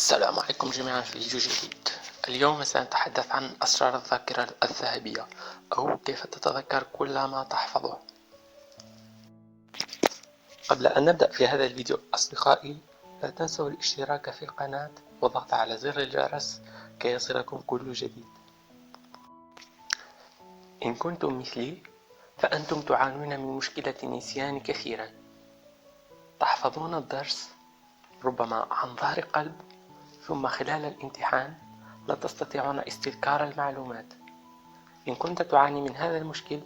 السلام عليكم جميعا في فيديو جديد. اليوم سنتحدث عن أسرار الذاكرة الذهبية أو كيف تتذكر كل ما تحفظه. قبل أن نبدأ في هذا الفيديو أصدقائي، لا تنسوا الاشتراك في القناة والضغط على زر الجرس كي يصلكم كل جديد. إن كنتم مثلي فأنتم تعانون من مشكلة النسيان كثيرا، تحفظون الدرس ربما عن ظهر قلب، ثم خلال الامتحان لا تستطيعون استذكار المعلومات. إن كنت تعاني من هذا المشكل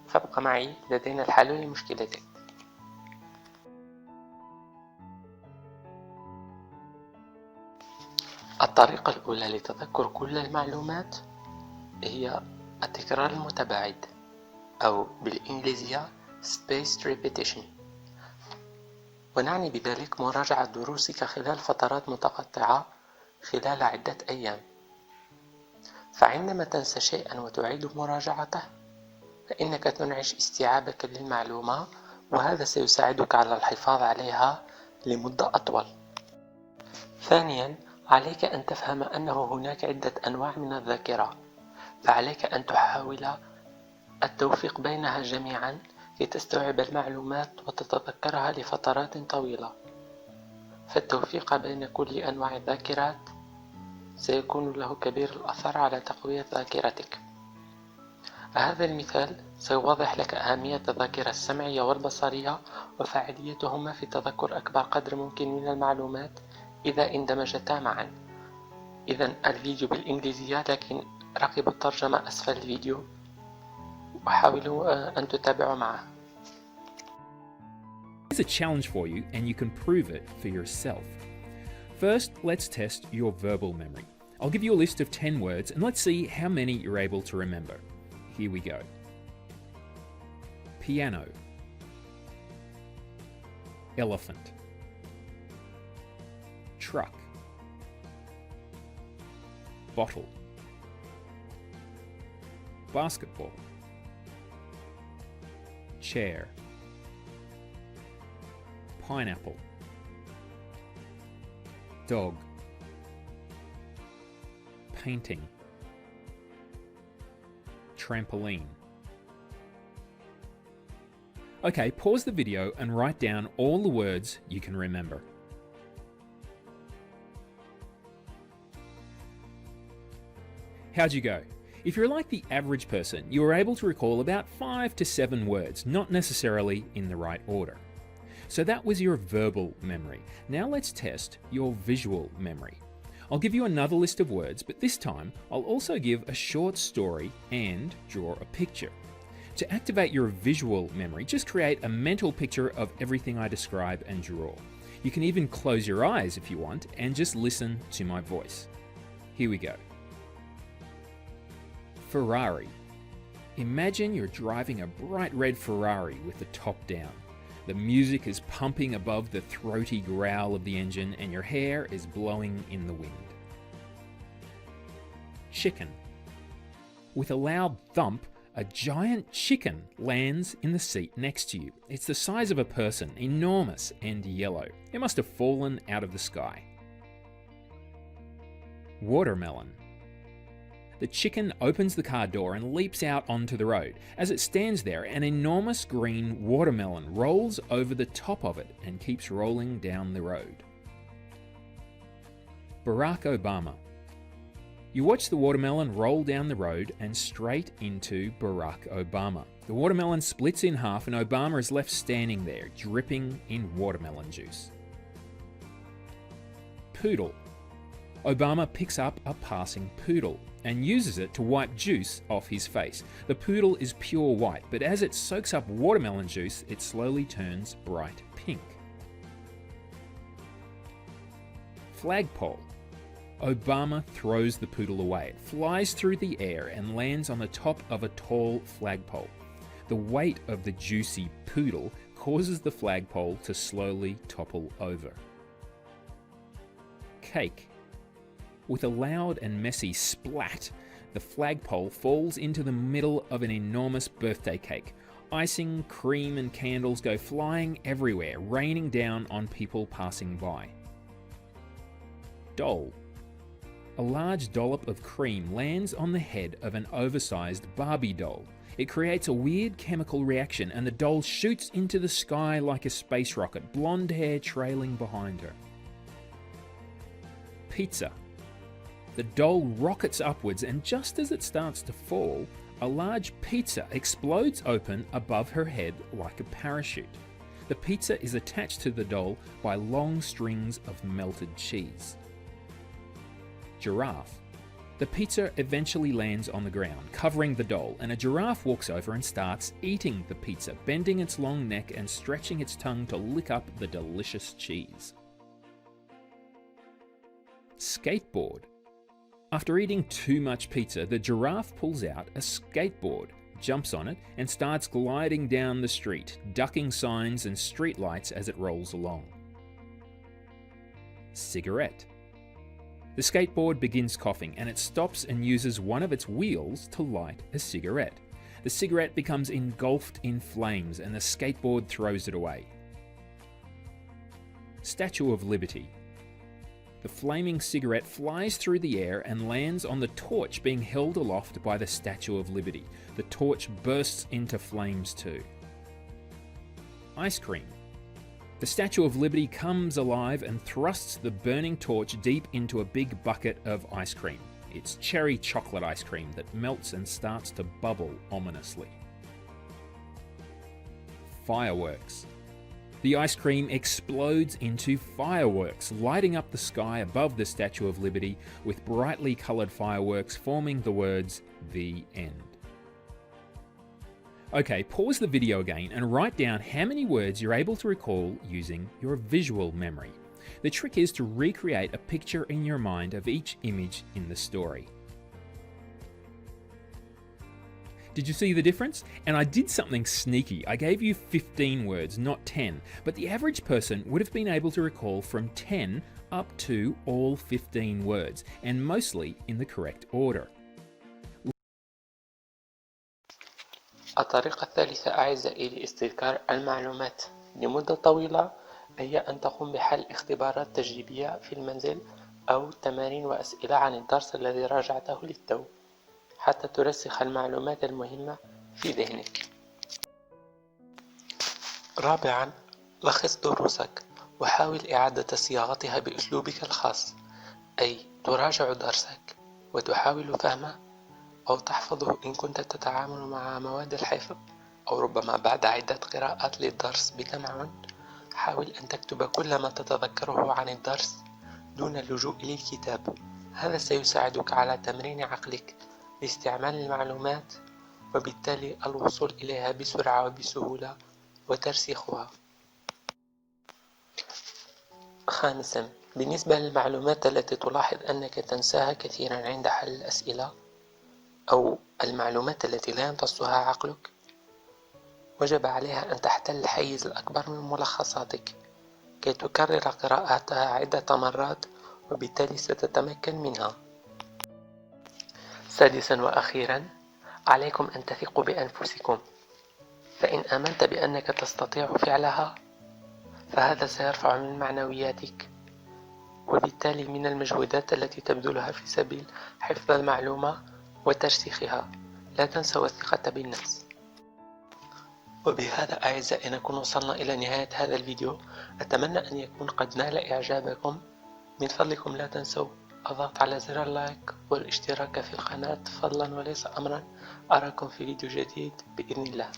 فابق معي، لدينا الحل لمشكلتك. الطريقة الأولى لتذكر كل المعلومات هي التكرار المتباعد أو بالإنجليزية spaced repetition، ونعني بذلك مراجعة دروسك خلال فترات متقطعة خلال عدة أيام. فعندما تنسى شيئا وتعيد مراجعته فإنك تنعش استيعابك للمعلومة، وهذا سيساعدك على الحفاظ عليها لمدة أطول. ثانيا، عليك أن تفهم أنه هناك عدة أنواع من الذاكرة، فعليك أن تحاول التوفيق بينها جميعا كي تستوعب المعلومات وتتذكرها لفترات طويلة. فالتوفيق بين كل أنواع الذاكرات سيكون له كبير الأثر على تقوية ذاكرتك. هذا المثال سيوضح لك أهمية الذاكرة السمعية والبصرية وفاعليتهما في تذكر أكبر قدر ممكن من المعلومات إذا اندمجتا معا. إذن الفيديو بالإنجليزية، لكن راقبوا الترجمة أسفل الفيديو وحاولوا أن تتابعوا معه. Here's a challenge for you and you can prove it for yourself. First, let's test your verbal memory. I'll give you a list of 10 words and let's see how many you're able to remember. Here we go. Piano, elephant, truck, bottle, basketball, chair, pineapple, dog, painting, trampoline. Okay, pause the video and write down all the words you can remember. How'd you go? If you're like the average person, you were able to recall about 5 to 7 words, not necessarily in the right order. So that was your verbal memory. Now let's test your visual memory. I'll give you another list of words, but this time I'll also give a short story and draw a picture. To activate your visual memory, just create a mental picture of everything I describe and draw. You can even close your eyes if you want and just listen to my voice. Here we go. Ferrari. Imagine you're driving a bright red Ferrari with the top down. The music is pumping above the throaty growl of the engine and your hair is blowing in the wind. Chicken. With a loud thump, a giant chicken lands in the seat next to you. It's the size of a person, enormous and yellow. It must have fallen out of the sky. Watermelon. The chicken opens the car door and leaps out onto the road. As it stands there, an enormous green watermelon rolls over the top of it and keeps rolling down the road. Barack Obama. You watch the watermelon roll down the road and straight into Barack Obama. The watermelon splits in half and Obama is left standing there, dripping in watermelon juice. Poodle. Obama picks up a passing poodle and uses it to wipe juice off his face. The poodle is pure white, but as it soaks up watermelon juice, it slowly turns bright pink. Flagpole. Obama throws the poodle away. It flies through the air and lands on the top of a tall flagpole. The weight of the juicy poodle causes the flagpole to slowly topple over. Cake. With a loud and messy splat, the flagpole falls into the middle of an enormous birthday cake. Icing, cream and candles go flying everywhere, raining down on people passing by. doll. A large dollop of cream lands on the head of an oversized Barbie doll. It creates a weird chemical reaction and the doll shoots into the sky like a space rocket, blonde hair trailing behind her. Pizza. The doll rockets upwards and just as it starts to fall, a large pizza explodes open above her head like a parachute. The pizza is attached to the doll by long strings of melted cheese. Giraffe. The pizza eventually lands on the ground, covering the doll, and a giraffe walks over and starts eating the pizza, bending its long neck and stretching its tongue to lick up the delicious cheese. Skateboard. After eating too much pizza, the giraffe pulls out a skateboard, jumps on it, and starts gliding down the street, ducking signs and streetlights as it rolls along. Cigarette. The skateboard begins coughing and it stops and uses one of its wheels to light a cigarette. The cigarette becomes engulfed in flames and the skateboard throws it away. Statue of Liberty. The flaming cigarette flies through the air and lands on the torch being held aloft by the Statue of Liberty. The torch bursts into flames too. Ice cream. The Statue of Liberty comes alive and thrusts the burning torch deep into a big bucket of ice cream. It's cherry chocolate ice cream that melts and starts to bubble ominously. Fireworks. The ice cream explodes into fireworks, lighting up the sky above the Statue of Liberty with brightly coloured fireworks forming the words, "The End." Okay, pause the video again and write down how many words you're able to recall using your visual memory. The trick is to recreate a picture in your mind of each image in the story. Did you see the difference? And I did something sneaky. I gave you 15 words, not 10, but the average person would have been able to recall from 10 up to all 15 words, and mostly in the correct order. الطريقة الثالثة أعزائي لاستذكار المعلومات لمدة طويلة هي أن تقوم بحل اختبارات تجريبية في المنزل أو تمارين وأسئلة عن الدرس الذي راجعته للتو حتى ترسخ المعلومات المهمة في ذهنك. رابعا، لخص دروسك وحاول إعادة صياغتها بأسلوبك الخاص، أي تراجع درسك وتحاول فهمه أو تحفظه إن كنت تتعامل مع مواد الحفظ، أو ربما بعد عدة قراءات للدرس بتمعن حاول أن تكتب كل ما تتذكره عن الدرس دون اللجوء للكتاب. هذا سيساعدك على تمرين عقلك لاستعمال المعلومات وبالتالي الوصول إليها بسرعة وبسهولة وترسيخها. خامسا، بالنسبة للمعلومات التي تلاحظ أنك تنساها كثيرا عند حل الأسئلة أو المعلومات التي لا يمتصها عقلك، وجب عليها أن تحتل الحيز الأكبر من ملخصاتك كي تكرر قراءتها عدة مرات وبالتالي ستتمكن منها. سادسا وأخيرا، عليكم أن تثقوا بأنفسكم، فإن آمنت بأنك تستطيع فعلها فهذا سيرفع من معنوياتك وبالتالي من المجهودات التي تبذلها في سبيل حفظ المعلومة وترسيخها. لا تنسوا الثقة بالنفس. وبهذا أعزائي نكون وصلنا إلى نهاية هذا الفيديو. أتمنى أن يكون قد نال إعجابكم. من فضلكم لا تنسوا الضغط على زر اللايك والاشتراك في القناة فضلا وليس أمرا. أراكم في فيديو جديد بإذن الله.